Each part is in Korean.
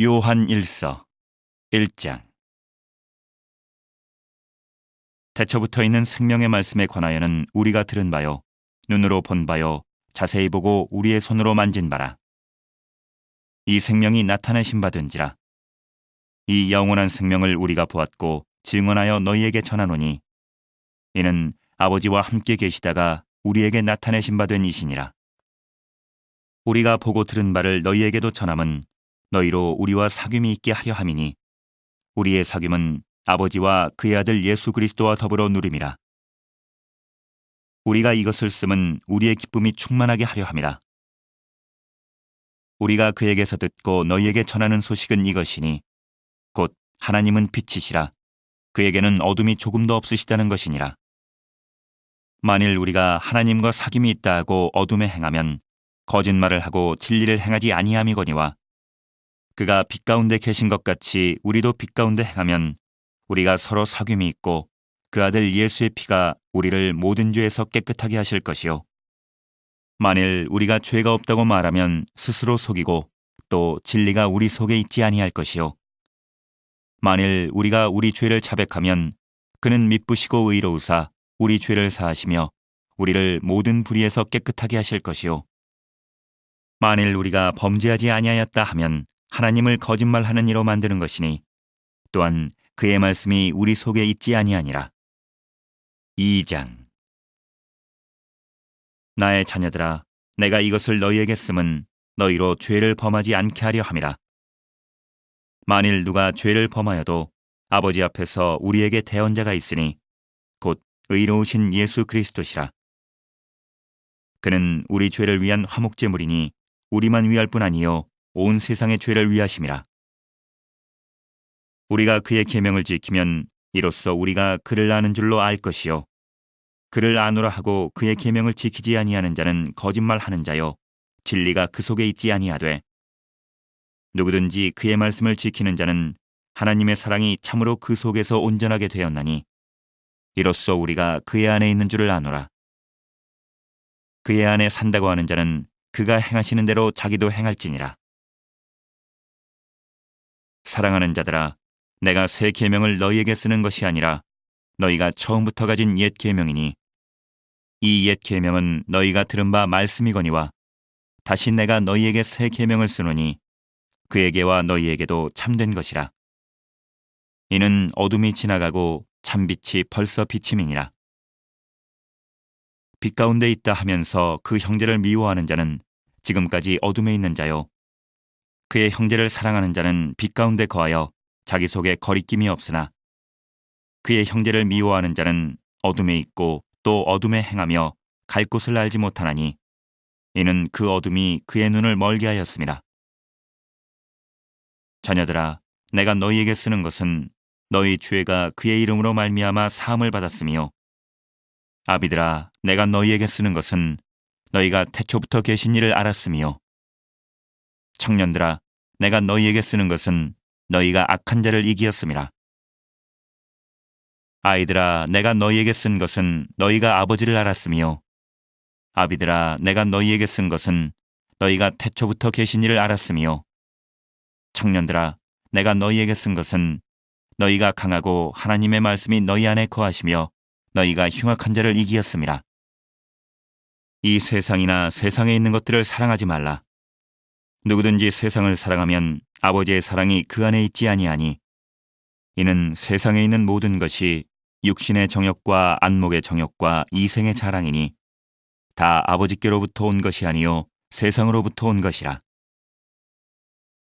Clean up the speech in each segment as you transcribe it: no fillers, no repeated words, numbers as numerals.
요한 1서 1장. 태초부터 있는 생명의 말씀에 관하여는 우리가 들은 바요, 눈으로 본 바요, 자세히 보고 우리의 손으로 만진 바라. 이 생명이 나타내신 바 된지라. 이 영원한 생명을 우리가 보았고 증언하여 너희에게 전하노니, 이는 아버지와 함께 계시다가 우리에게 나타내신 바 된 이시니라. 우리가 보고 들은 바를 너희에게도 전함은 너희로 우리와 사귐이 있게 하려 함이니, 우리의 사귐은 아버지와 그의 아들 예수 그리스도와 더불어 누림이라. 우리가 이것을 쓰면 우리의 기쁨이 충만하게 하려 함이라. 우리가 그에게서 듣고 너희에게 전하는 소식은 이것이니, 곧 하나님은 빛이시라. 그에게는 어둠이 조금도 없으시다는 것이니라. 만일 우리가 하나님과 사귐이 있다 하고 어둠에 행하면 거짓말을 하고 진리를 행하지 아니함이거니와, 그가 빛 가운데 계신 것 같이 우리도 빛 가운데 행하면 우리가 서로 사귐이 있고 그 아들 예수의 피가 우리를 모든 죄에서 깨끗하게 하실 것이요. 만일 우리가 죄가 없다고 말하면 스스로 속이고 또 진리가 우리 속에 있지 아니할 것이요. 만일 우리가 우리 죄를 자백하면 그는 미쁘시고 의로우사 우리 죄를 사하시며 우리를 모든 불의에서 깨끗하게 하실 것이요. 만일 우리가 범죄하지 아니하였다 하면 하나님을 거짓말하는 이로 만드는 것이니, 또한 그의 말씀이 우리 속에 있지 아니하니라. 2장. 나의 자녀들아, 내가 이것을 너희에게 쓰면 너희로 죄를 범하지 않게 하려 함이라. 만일 누가 죄를 범하여도 아버지 앞에서 우리에게 대언자가 있으니 곧 의로우신 예수 그리스도시라. 그는 우리 죄를 위한 화목제물이니 우리만 위할 뿐 아니요 온 세상의 죄를 위하심이라. 우리가 그의 계명을 지키면 이로써 우리가 그를 아는 줄로 알 것이요, 그를 아노라 하고 그의 계명을 지키지 아니하는 자는 거짓말하는 자요 진리가 그 속에 있지 아니하되, 누구든지 그의 말씀을 지키는 자는 하나님의 사랑이 참으로 그 속에서 온전하게 되었나니, 이로써 우리가 그의 안에 있는 줄을 아노라. 그의 안에 산다고 하는 자는 그가 행하시는 대로 자기도 행할지니라. 사랑하는 자들아, 내가 새 계명을 너희에게 쓰는 것이 아니라 너희가 처음부터 가진 옛 계명이니, 이 옛 계명은 너희가 들은 바 말씀이거니와, 다시 내가 너희에게 새 계명을 쓰노니 그에게와 너희에게도 참된 것이라. 이는 어둠이 지나가고 참빛이 벌써 비침이니라. 빛 가운데 있다 하면서 그 형제를 미워하는 자는 지금까지 어둠에 있는 자요, 그의 형제를 사랑하는 자는 빛 가운데 거하여 자기 속에 거리낌이 없으나, 그의 형제를 미워하는 자는 어둠에 있고 또 어둠에 행하며 갈 곳을 알지 못하나니, 이는 그 어둠이 그의 눈을 멀게 하였습니다. 자녀들아, 내가 너희에게 쓰는 것은 너희 죄가 그의 이름으로 말미암아 사함을 받았으며, 아비들아, 내가 너희에게 쓰는 것은 너희가 태초부터 계신 이를 알았으며, 청년들아, 내가 너희에게 쓰는 것은 너희가 악한 자를 이기었음이라. 아이들아, 내가 너희에게 쓴 것은 너희가 아버지를 알았으며, 아비들아, 내가 너희에게 쓴 것은 너희가 태초부터 계신 이를 알았으며, 청년들아, 내가 너희에게 쓴 것은 너희가 강하고 하나님의 말씀이 너희 안에 거하시며 너희가 흉악한 자를 이기었음이라. 이 세상이나 세상에 있는 것들을 사랑하지 말라. 누구든지 세상을 사랑하면 아버지의 사랑이 그 안에 있지 아니하니, 이는 세상에 있는 모든 것이 육신의 정욕과 안목의 정욕과 이생의 자랑이니 다 아버지께로부터 온 것이 아니요 세상으로부터 온 것이라.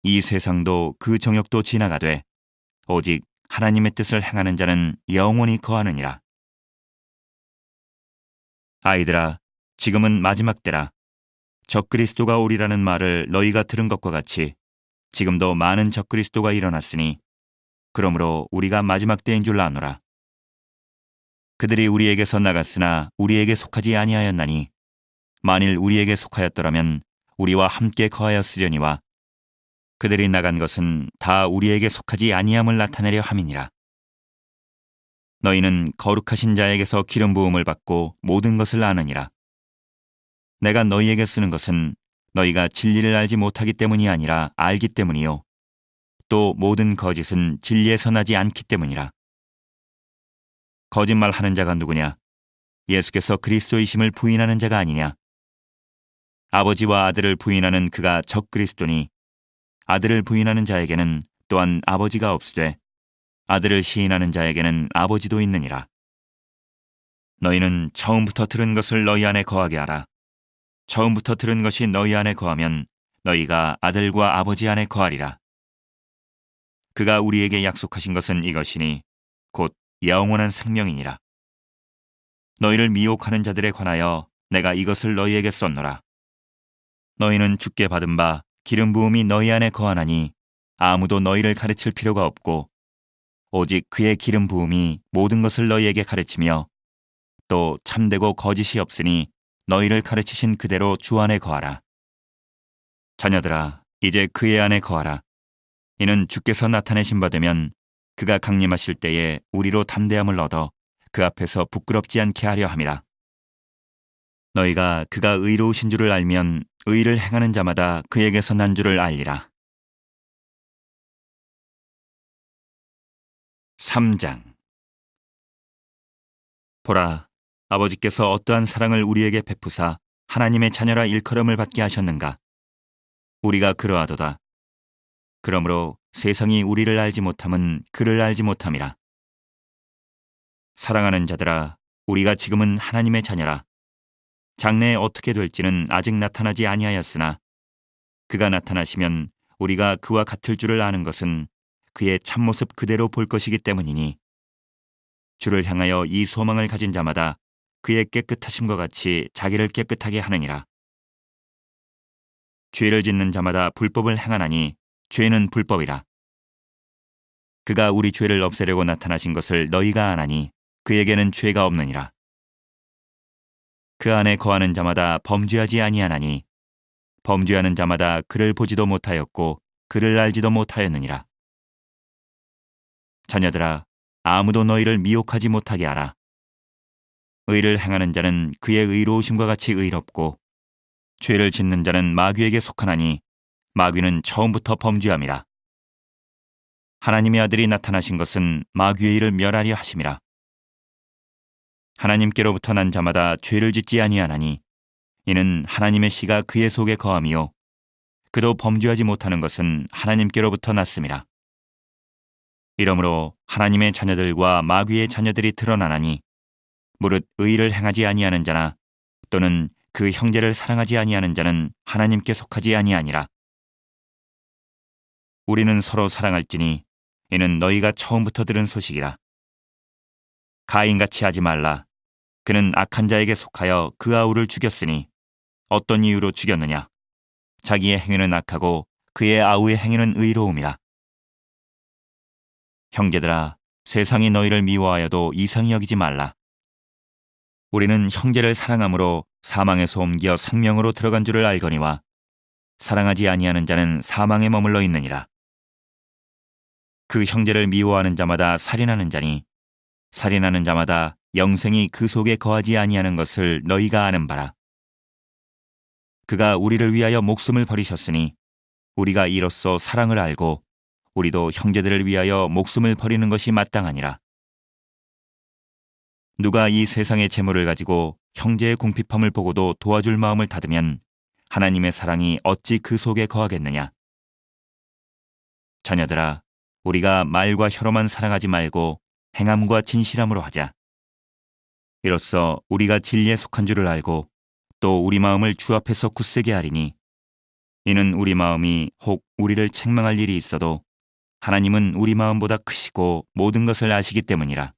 이 세상도 그 정욕도 지나가되 오직 하나님의 뜻을 행하는 자는 영원히 거하느니라. 아이들아, 지금은 마지막 때라. 적그리스도가 오리라는 말을 너희가 들은 것과 같이 지금도 많은 적그리스도가 일어났으니, 그러므로 우리가 마지막 때인 줄 아노라. 그들이 우리에게서 나갔으나 우리에게 속하지 아니하였나니, 만일 우리에게 속하였더라면 우리와 함께 거하였으려니와, 그들이 나간 것은 다 우리에게 속하지 아니함을 나타내려 함이니라. 너희는 거룩하신 자에게서 기름 부음을 받고 모든 것을 아느니라. 내가 너희에게 쓰는 것은 너희가 진리를 알지 못하기 때문이 아니라 알기 때문이요, 또 모든 거짓은 진리에서 나지 않기 때문이라. 거짓말하는 자가 누구냐? 예수께서 그리스도이심을 부인하는 자가 아니냐? 아버지와 아들을 부인하는 그가 적그리스도니 아들을 부인하는 자에게는 또한 아버지가 없으되 아들을 시인하는 자에게는 아버지도 있느니라. 너희는 처음부터 들은 것을 너희 안에 거하게 하라. 처음부터 들은 것이 너희 안에 거하면 너희가 아들과 아버지 안에 거하리라. 그가 우리에게 약속하신 것은 이것이니 곧 영원한 생명이니라. 너희를 미혹하는 자들에 관하여 내가 이것을 너희에게 썼노라. 너희는 주께 받은 바 기름 부음이 너희 안에 거하나니 아무도 너희를 가르칠 필요가 없고 오직 그의 기름 부음이 모든 것을 너희에게 가르치며 또 참되고 거짓이 없으니 너희를 가르치신 그대로 주 안에 거하라. 자녀들아, 이제 그의 안에 거하라. 이는 주께서 나타내신 바 되면 그가 강림하실 때에 우리로 담대함을 얻어 그 앞에서 부끄럽지 않게 하려 함이라. 너희가 그가 의로우신 줄을 알면 의를 행하는 자마다 그에게서 난 줄을 알리라. 3장. 보라, 아버지께서 어떠한 사랑을 우리에게 베푸사 하나님의 자녀라 일컬음을 받게 하셨는가? 우리가 그러하도다. 그러므로 세상이 우리를 알지 못함은 그를 알지 못함이라. 사랑하는 자들아, 우리가 지금은 하나님의 자녀라. 장래에 어떻게 될지는 아직 나타나지 아니하였으나 그가 나타나시면 우리가 그와 같을 줄을 아는 것은 그의 참모습 그대로 볼 것이기 때문이니 주를 향하여 이 소망을 가진 자마다 그의 깨끗하심과 같이 자기를 깨끗하게 하느니라. 죄를 짓는 자마다 불법을 행하나니 죄는 불법이라. 그가 우리 죄를 없애려고 나타나신 것을 너희가 아나니 그에게는 죄가 없느니라. 그 안에 거하는 자마다 범죄하지 아니하나니 범죄하는 자마다 그를 보지도 못하였고 그를 알지도 못하였느니라. 자녀들아, 아무도 너희를 미혹하지 못하게 하라. 의를 행하는 자는 그의 의로우심과 같이 의롭고 죄를 짓는 자는 마귀에게 속하나니 마귀는 처음부터 범죄함이라. 하나님의 아들이 나타나신 것은 마귀의 일을 멸하려 하심이라. 하나님께로부터 난 자마다 죄를 짓지 아니하나니 이는 하나님의 씨가 그의 속에 거함이요 그도 범죄하지 못하는 것은 하나님께로부터 났음이라. 이러므로 하나님의 자녀들과 마귀의 자녀들이 드러나나니 무릇 의를 행하지 아니하는 자나 또는 그 형제를 사랑하지 아니하는 자는 하나님께 속하지 아니하니라. 우리는 서로 사랑할지니 이는 너희가 처음부터 들은 소식이라. 가인같이 하지 말라. 그는 악한 자에게 속하여 그 아우를 죽였으니 어떤 이유로 죽였느냐? 자기의 행위는 악하고 그의 아우의 행위는 의로움이라. 형제들아, 세상이 너희를 미워하여도 이상히 여기지 말라. 우리는 형제를 사랑함으로 사망에서 옮겨 생명으로 들어간 줄을 알거니와 사랑하지 아니하는 자는 사망에 머물러 있느니라. 그 형제를 미워하는 자마다 살인하는 자니 살인하는 자마다 영생이 그 속에 거하지 아니하는 것을 너희가 아는 바라. 그가 우리를 위하여 목숨을 버리셨으니 우리가 이로써 사랑을 알고 우리도 형제들을 위하여 목숨을 버리는 것이 마땅하니라. 누가 이 세상의 재물을 가지고 형제의 궁핍함을 보고도 도와줄 마음을 닫으면 하나님의 사랑이 어찌 그 속에 거하겠느냐. 자녀들아, 우리가 말과 혀로만 사랑하지 말고 행함과 진실함으로 하자. 이로써 우리가 진리에 속한 줄을 알고 또 우리 마음을 주 앞에서 굳세게 하리니 이는 우리 마음이 혹 우리를 책망할 일이 있어도 하나님은 우리 마음보다 크시고 모든 것을 아시기 때문이라.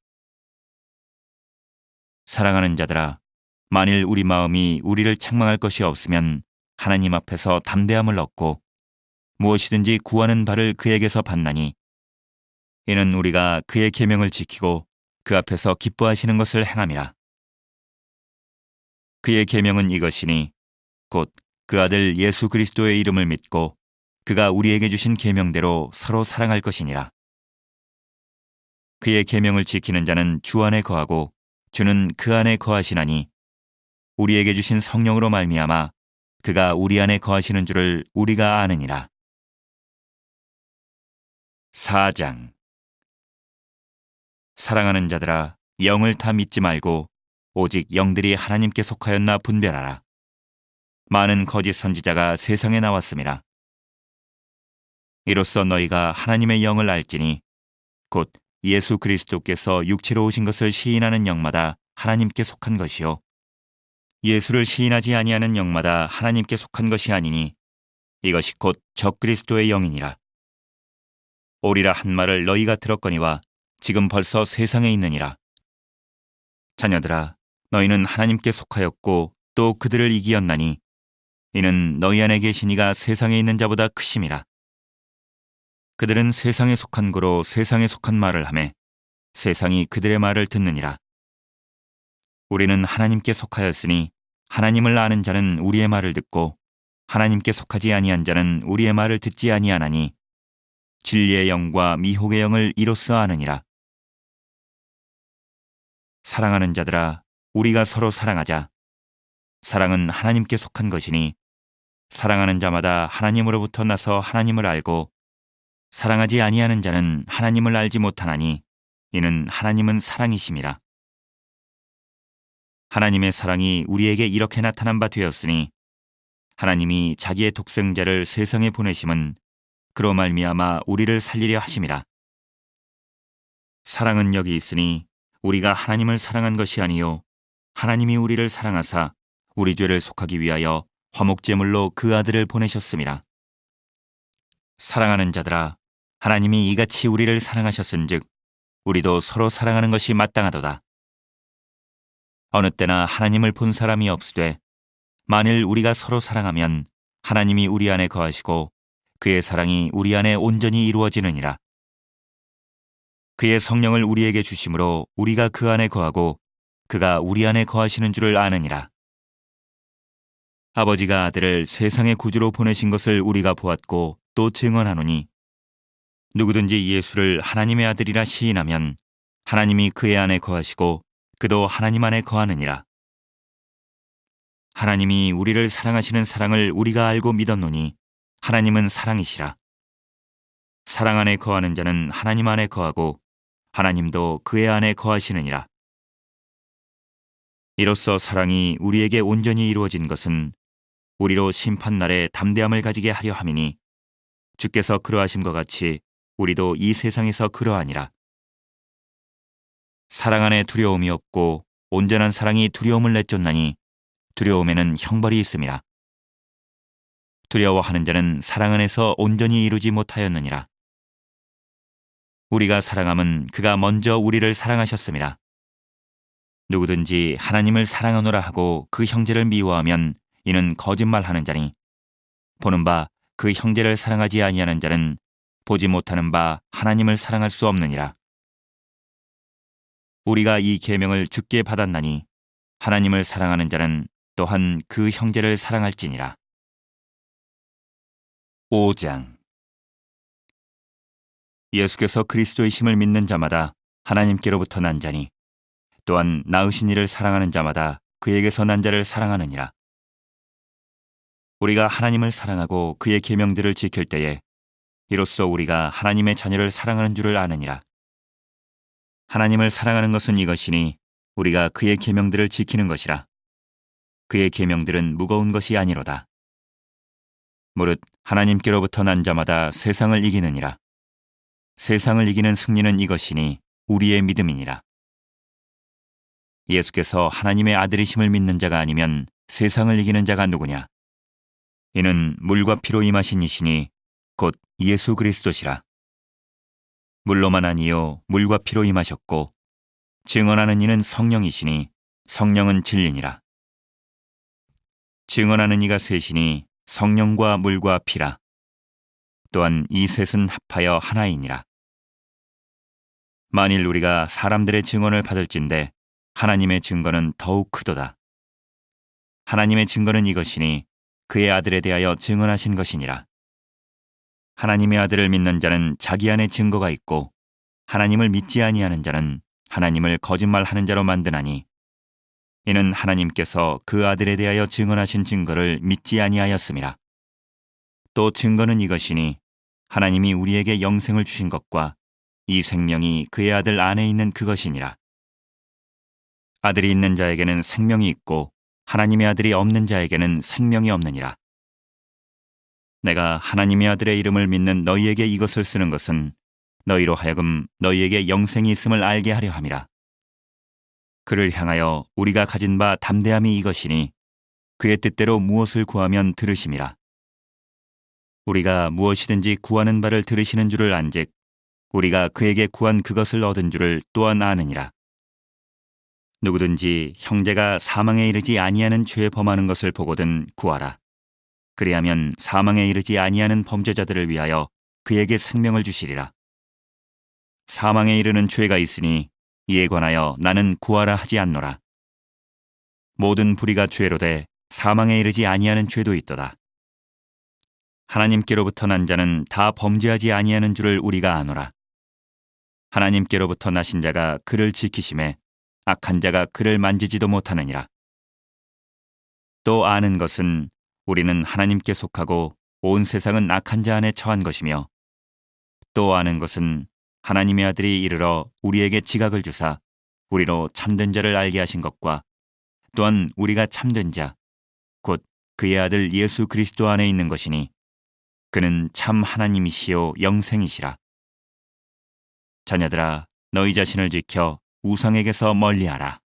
사랑하는 자들아, 만일 우리 마음이 우리를 책망할 것이 없으면 하나님 앞에서 담대함을 얻고 무엇이든지 구하는 바를 그에게서 받나니 이는 우리가 그의 계명을 지키고 그 앞에서 기뻐하시는 것을 행함이라. 그의 계명은 이것이니 곧 그 아들 예수 그리스도의 이름을 믿고 그가 우리에게 주신 계명대로 서로 사랑할 것이니라. 그의 계명을 지키는 자는 주 안에 거하고 주는 그 안에 거하시나니 우리에게 주신 성령으로 말미암아 그가 우리 안에 거하시는 줄을 우리가 아느니라. 4장. 사랑하는 자들아, 영을 다 믿지 말고 오직 영들이 하나님께 속하였나 분별하라. 많은 거짓 선지자가 세상에 나왔음이라. 이로써 너희가 하나님의 영을 알지니 곧 예수 그리스도께서 육체로 오신 것을 시인하는 영마다 하나님께 속한 것이요 예수를 시인하지 아니하는 영마다 하나님께 속한 것이 아니니 이것이 곧 적그리스도의 영이니라. 오리라 한 말을 너희가 들었거니와 지금 벌써 세상에 있느니라. 자녀들아, 너희는 하나님께 속하였고 또 그들을 이기었나니 이는 너희 안에 계신 이가 세상에 있는 자보다 크심이라. 그들은 세상에 속한 고로 세상에 속한 말을 하매 세상이 그들의 말을 듣느니라. 우리는 하나님께 속하였으니 하나님을 아는 자는 우리의 말을 듣고 하나님께 속하지 아니한 자는 우리의 말을 듣지 아니하나니 진리의 영과 미혹의 영을 이로써 아느니라. 사랑하는 자들아, 우리가 서로 사랑하자. 사랑은 하나님께 속한 것이니 사랑하는 자마다 하나님으로부터 나서 하나님을 알고 사랑하지 아니하는 자는 하나님을 알지 못하나니 이는 하나님은 사랑이심이라. 하나님의 사랑이 우리에게 이렇게 나타난 바 되었으니 하나님이 자기의 독생자를 세상에 보내심은 그로 말미암아 우리를 살리려 하심이라. 사랑은 여기 있으니 우리가 하나님을 사랑한 것이 아니요 하나님이 우리를 사랑하사 우리 죄를 속하기 위하여 화목제물로 그 아들을 보내셨음이라. 사랑하는 자들아, 하나님이 이같이 우리를 사랑하셨은즉 우리도 서로 사랑하는 것이 마땅하도다. 어느 때나 하나님을 본 사람이 없으되 만일 우리가 서로 사랑하면 하나님이 우리 안에 거하시고 그의 사랑이 우리 안에 온전히 이루어지느니라. 그의 성령을 우리에게 주심으로 우리가 그 안에 거하고 그가 우리 안에 거하시는 줄을 아느니라. 아버지가 아들을 세상의 구주로 보내신 것을 우리가 보았고 또 증언하노니 누구든지 예수를 하나님의 아들이라 시인하면 하나님이 그의 안에 거하시고 그도 하나님 안에 거하느니라. 하나님이 우리를 사랑하시는 사랑을 우리가 알고 믿었노니 하나님은 사랑이시라. 사랑 안에 거하는 자는 하나님 안에 거하고 하나님도 그의 안에 거하시느니라. 이로써 사랑이 우리에게 온전히 이루어진 것은 우리로 심판날에 담대함을 가지게 하려 함이니 주께서 그러하심과 같이 우리도 이 세상에서 그러하니라. 사랑 안에 두려움이 없고 온전한 사랑이 두려움을 내쫓나니 두려움에는 형벌이 있음이라. 두려워하는 자는 사랑 안에서 온전히 이루지 못하였느니라. 우리가 사랑함은 그가 먼저 우리를 사랑하셨음이라. 누구든지 하나님을 사랑하노라 하고 그 형제를 미워하면 이는 거짓말하는 자니 보는 바 그 형제를 사랑하지 아니하는 자는 보지 못하는 바 하나님을 사랑할 수 없느니라. 우리가 이 계명을 주께 받았나니 하나님을 사랑하는 자는 또한 그 형제를 사랑할지니라. 5장. 예수께서 그리스도의 심을 믿는 자마다 하나님께로부터 난 자니 또한 낳으신 이를 사랑하는 자마다 그에게서 난 자를 사랑하느니라. 우리가 하나님을 사랑하고 그의 계명들을 지킬 때에 이로써 우리가 하나님의 자녀를 사랑하는 줄을 아느니라. 하나님을 사랑하는 것은 이것이니 우리가 그의 계명들을 지키는 것이라. 그의 계명들은 무거운 것이 아니로다. 무릇 하나님께로부터 난 자마다 세상을 이기느니라. 세상을 이기는 승리는 이것이니 우리의 믿음이니라. 예수께서 하나님의 아들이심을 믿는 자가 아니면 세상을 이기는 자가 누구냐? 이는 물과 피로 임하신 이시니 곧 예수 그리스도시라. 물로만 아니요 물과 피로 임하셨고 증언하는 이는 성령이시니 성령은 진리니라. 증언하는 이가 셋이니 성령과 물과 피라. 또한 이 셋은 합하여 하나이니라. 만일 우리가 사람들의 증언을 받을진대 하나님의 증거는 더욱 크도다. 하나님의 증거는 이것이니 그의 아들에 대하여 증언하신 것이니라. 하나님의 아들을 믿는 자는 자기 안에 증거가 있고 하나님을 믿지 아니하는 자는 하나님을 거짓말하는 자로 만드나니 이는 하나님께서 그 아들에 대하여 증언하신 증거를 믿지 아니하였음이라. 또 증거는 이것이니 하나님이 우리에게 영생을 주신 것과 이 생명이 그의 아들 안에 있는 그것이니라. 아들이 있는 자에게는 생명이 있고 하나님의 아들이 없는 자에게는 생명이 없느니라. 내가 하나님의 아들의 이름을 믿는 너희에게 이것을 쓰는 것은 너희로 하여금 너희에게 영생이 있음을 알게 하려 함이라. 그를 향하여 우리가 가진 바 담대함이 이것이니 그의 뜻대로 무엇을 구하면 들으심이라. 우리가 무엇이든지 구하는 바를 들으시는 줄을 안즉 우리가 그에게 구한 그것을 얻은 줄을 또한 아느니라. 누구든지 형제가 사망에 이르지 아니하는 죄에 범하는 것을 보거든 구하라. 그리하면 사망에 이르지 아니하는 범죄자들을 위하여 그에게 생명을 주시리라. 사망에 이르는 죄가 있으니 이에 관하여 나는 구하라 하지 않노라. 모든 불의가 죄로 돼 사망에 이르지 아니하는 죄도 있도다. 하나님께로부터 난 자는 다 범죄하지 아니하는 줄을 우리가 아노라. 하나님께로부터 나신 자가 그를 지키심에 악한 자가 그를 만지지도 못하느니라. 또 아는 것은 우리는 하나님께 속하고 온 세상은 악한 자 안에 처한 것이며 또 아는 것은 하나님의 아들이 이르러 우리에게 지각을 주사 우리로 참된 자를 알게 하신 것과 또한 우리가 참된 자 곧 그의 아들 예수 그리스도 안에 있는 것이니 그는 참 하나님이시요 영생이시라. 자녀들아 너희 자신을 지켜 우상에게서 멀리하라.